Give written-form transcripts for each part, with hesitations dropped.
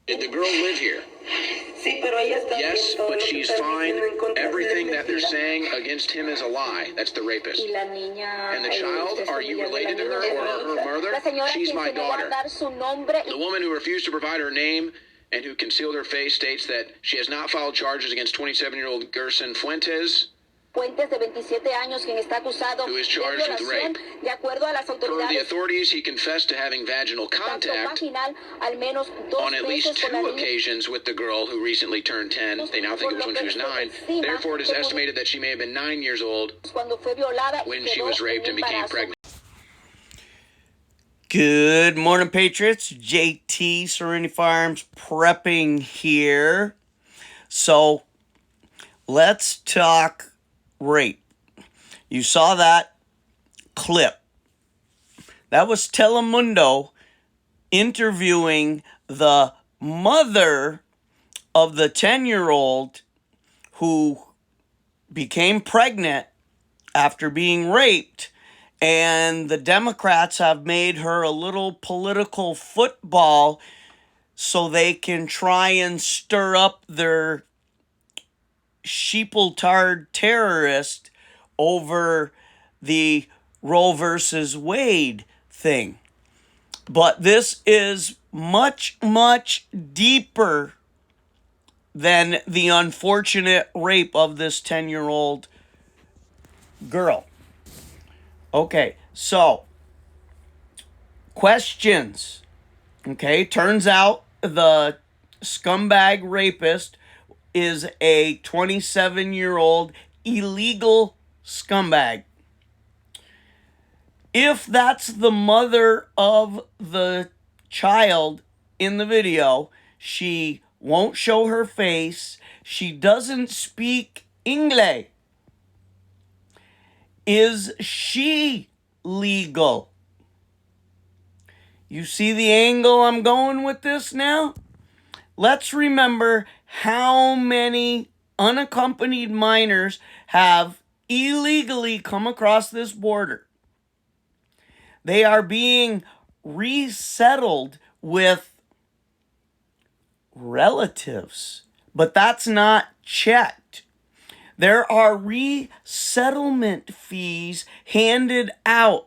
Did the girl live here? Yes, but she's fine. Everything that they're saying against him is a lie. That's the rapist. And the child, are you related to her or her mother? She's my daughter. The woman who refused to provide her name and who concealed her face states that she has not filed charges against 27-year-old Gerson Fuentes, de 27 años, quien está acusado who is charged with rape. De acuerdo a las autoridades, per the authorities, he confessed to having vaginal contact on at least 2 occasions with the girl who recently turned 10. They now think it was when she was 9. Therefore, it is estimated that she may have been 9 years old when she was raped and became pregnant. Good morning, Patriots. JT, Serenity Farms Prepping here. So, let's talk rape. You saw that clip. That was Telemundo interviewing the mother of the 10-year-old who became pregnant after being raped, and the Democrats have made her a little political football so they can try and stir up their sheepletard terrorist over the Roe versus Wade thing. But this is much, much deeper than the unfortunate rape of this 10-year-old girl. Okay, so questions. Okay, turns out the scumbag rapist is a 27-year-old illegal scumbag. If that's the mother of the child in the video, she won't show her face. She doesn't speak English. Is she legal? You see the angle I'm going with this now? Let's remember how many unaccompanied minors have illegally come across this border. They are being resettled with relatives, but that's not checked. There are resettlement fees handed out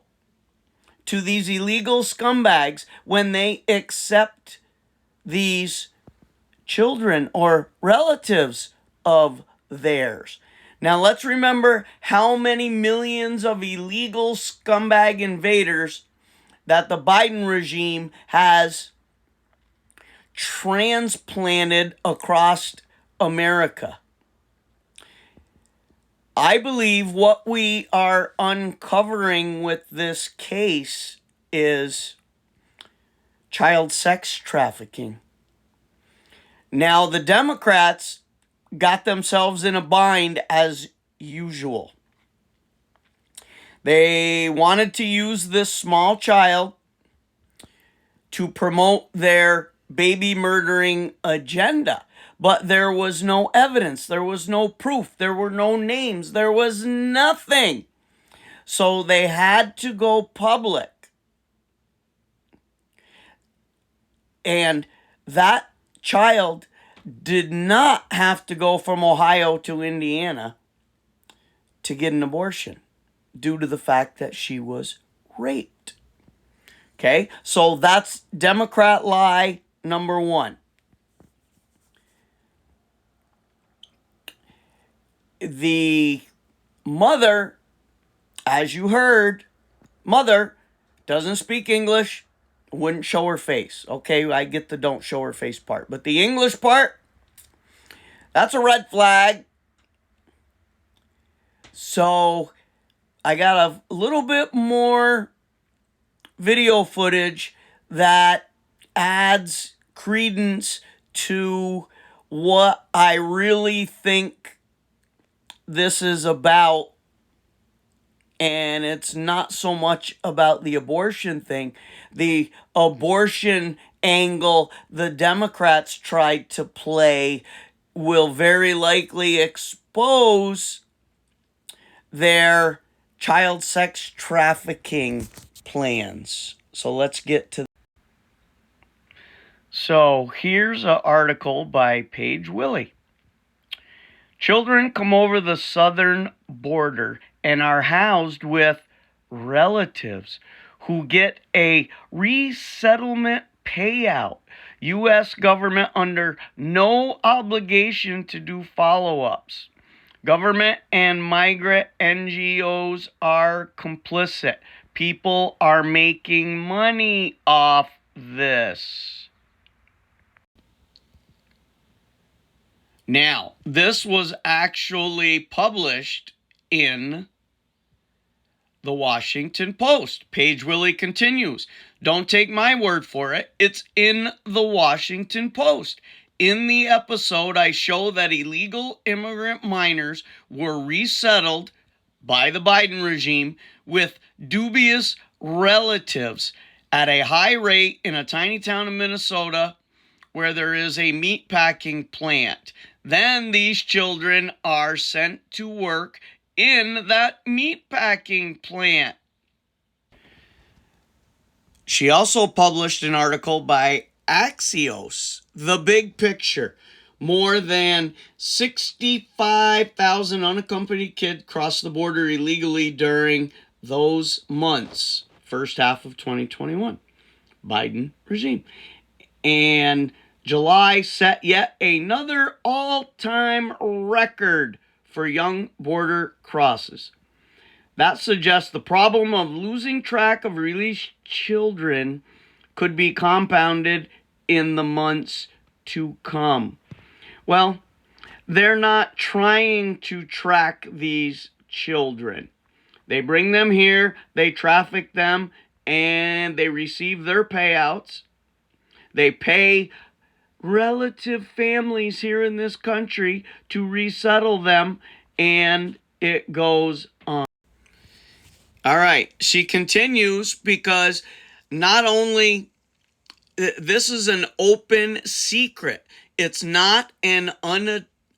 to these illegal scumbags when they accept these children or relatives of theirs. Now let's remember how many millions of illegal scumbag invaders that the Biden regime has transplanted across America. I believe what we are uncovering with this case is child sex trafficking. Now, the Democrats got themselves in a bind as usual. They wanted to use this small child to promote their baby murdering agenda. But there was no evidence. There was no proof. There were no names. There was nothing. So they had to go public. And that child did not have to go from Ohio to Indiana to get an abortion due to the fact that she was raped. Okay, so that's Democrat lie number one. The mother, as you heard, mother doesn't speak English, wouldn't show her face. Okay, I get the don't show her face part. But the English part, that's a red flag. So I got a little bit more video footage that adds credence to what I really think this is about. And it's not so much about the abortion thing. The abortion angle the Democrats tried to play will very likely expose their child sex trafficking plans. So let's get to. So here's an article by Paige Willie. Children come over the southern border and are housed with relatives who get a resettlement payout. U.S. government under no obligation to do follow-ups. Government and migrant NGOs are complicit. People are making money off this. Now, this was actually published in the Washington Post. Paige Willie continues. Don't take my word for it. It's in the Washington Post. In the episode, I show that illegal immigrant minors were resettled by the Biden regime with dubious relatives at a high rate in a tiny town in Minnesota where there is a meatpacking plant. Then these children are sent to work in that meatpacking plant. She also published an article by Axios, The Big Picture. More than 65,000 unaccompanied kids crossed the border illegally during those months, first half of 2021, Biden regime. And July set yet another all-time record for young border crosses. That suggests the problem of losing track of released children could be compounded in the months to come. Well, they're not trying to track these children. They bring them here, they traffic them, and they receive their payouts. They pay relative families here in this country to resettle them, and it goes on. All right, she continues because not only this is an open secret. It's not an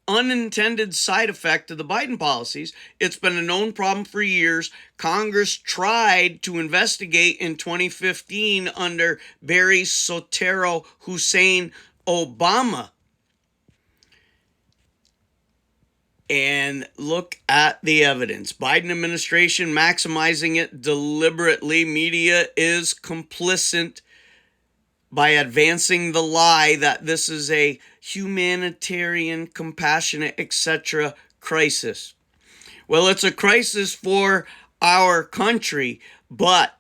unintended side effect of the Biden policies. It's been a known problem for years. Congress tried to investigate in 2015 under Barry Soetoro Hussein Obama. And look at the evidence. Biden administration maximizing it deliberately. Media is complicit by advancing the lie that this is a humanitarian, compassionate, etc. crisis. Well, it's a crisis for our country, but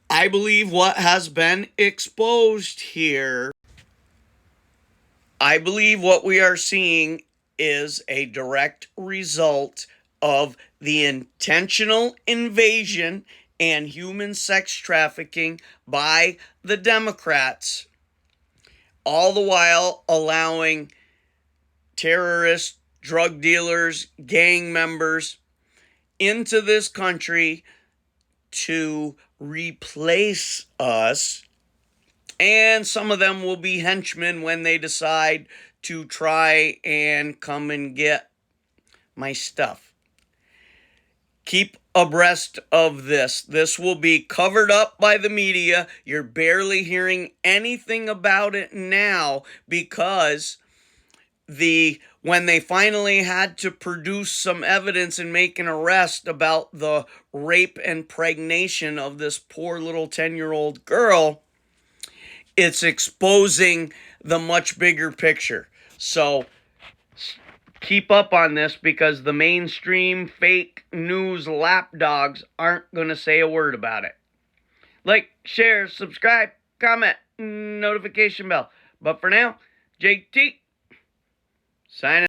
I believe what has been exposed here, I believe what we are seeing is a direct result of the intentional invasion and human sex trafficking by the Democrats, all the while allowing terrorists, drug dealers, gang members into this country to replace us. And some of them will be henchmen when they decide to try and come and get my stuff. Keep abreast of this. This will be covered up by the media. You're barely hearing anything about it now because when they finally had to produce some evidence and make an arrest about the rape and pregnation of this poor little 10-year-old girl, it's exposing the much bigger picture. So keep up on this because the mainstream fake news lapdogs aren't going to say a word about it. Like, share, subscribe, comment, notification bell. But for now, JT, signing.